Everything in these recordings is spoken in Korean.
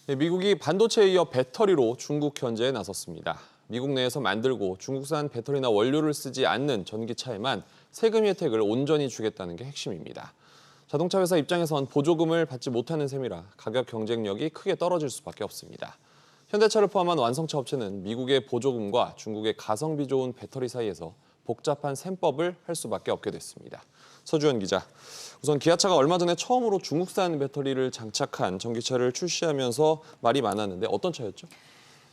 네, 미국이 반도체에 이어 배터리로 중국 견제에 나섰습니다. 미국 내에서 만들고 중국산 배터리나 원료를 쓰지 않는 전기차에만 세금 혜택을 온전히 주겠다는 게 핵심입니다. 자동차 회사 입장에선 보조금을 받지 못하는 셈이라 가격 경쟁력이 크게 떨어질 수밖에 없습니다. 현대차를 포함한 완성차 업체는 미국의 보조금과 중국의 가성비 좋은 배터리 사이에서 복잡한 셈법을 할 수밖에 없게 됐습니다. 서주현 기자, 우선 기아차가 얼마 전에 처음으로 중국산 배터리를 장착한 전기차를 출시하면서 말이 많았는데 어떤 차였죠?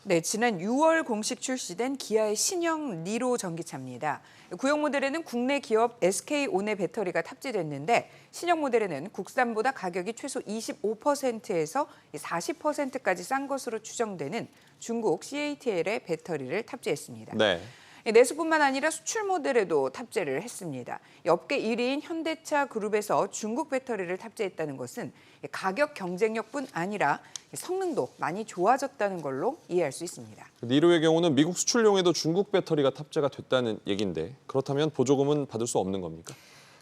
네, 지난 6월 공식 출시된 기아의 신형 니로 전기차입니다. 구형 모델에는 국내 기업 SK온의 배터리가 탑재됐는데 신형 모델에는 국산보다 가격이 최소 25%에서 40%까지 싼 것으로 추정되는 중국 CATL의 배터리를 탑재했습니다. 네. 내수뿐만 아니라 수출 모델에도 탑재를 했습니다. 업계 1위인 현대차 그룹에서 중국 배터리를 탑재했다는 것은 가격 경쟁력뿐 아니라 성능도 많이 좋아졌다는 걸로 이해할 수 있습니다. 니로의 경우는 미국 수출용에도 중국 배터리가 탑재가 됐다는 얘기인데 그렇다면 보조금은 받을 수 없는 겁니까?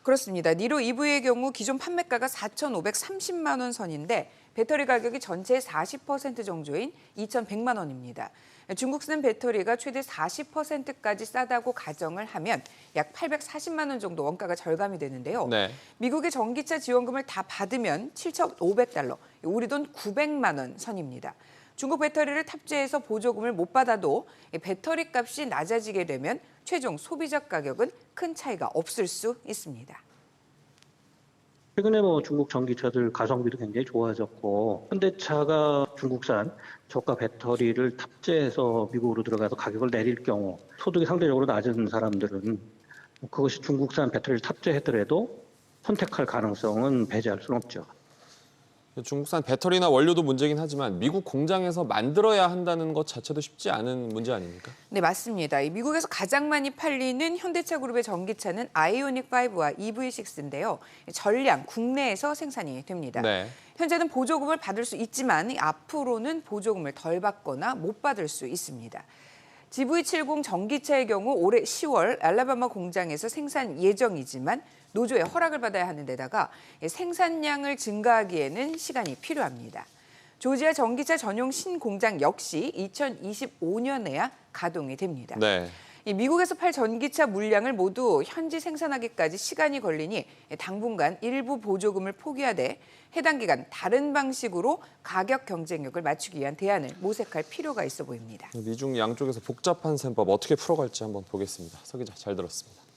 그렇습니다. 니로 EV의 경우 기존 판매가가 4,530만 원 선인데 배터리 가격이 전체의 40% 정도인 2,100만 원입니다. 중국산 배터리가 최대 40%까지 싸다고 가정을 하면 약 840만 원 정도 원가가 절감이 되는데요. 네. 미국의 전기차 지원금을 다 받으면 7,500달러, 우리 돈 900만 원 선입니다. 중국 배터리를 탑재해서 보조금을 못 받아도 배터리 값이 낮아지게 되면 최종 소비자 가격은 큰 차이가 없을 수 있습니다. 최근에 중국 전기차들 가성비도 굉장히 좋아졌고 현대차가 중국산 저가 배터리를 탑재해서 미국으로 들어가서 가격을 내릴 경우 소득이 상대적으로 낮은 사람들은 그것이 중국산 배터리를 탑재하더라도 선택할 가능성은 배제할 수는 없죠. 중국산 배터리나 원료도 문제긴 하지만 미국 공장에서 만들어야 한다는 것 자체도 쉽지 않은 문제 아닙니까? 네, 맞습니다. 미국에서 가장 많이 팔리는 현대차 그룹의 전기차는 아이오닉 5와 EV6인데요. 전량 국내에서 생산이 됩니다. 네. 현재는 보조금을 받을 수 있지만 앞으로는 보조금을 덜 받거나 못 받을 수 있습니다. GV70 전기차의 경우 올해 10월 알라바마 공장에서 생산 예정이지만 노조의 허락을 받아야 하는 데다가 생산량을 증가하기에는 시간이 필요합니다. 조지아 전기차 전용 신공장 역시 2025년에야 가동이 됩니다. 네. 미국에서 팔 전기차 물량을 모두 현지 생산하기까지 시간이 걸리니 당분간 일부 보조금을 포기하되 해당 기간 다른 방식으로 가격 경쟁력을 맞추기 위한 대안을 모색할 필요가 있어 보입니다. 미중 양쪽에서 복잡한 셈법 어떻게 풀어갈지 한번 보겠습니다. 서 기자 잘 들었습니다.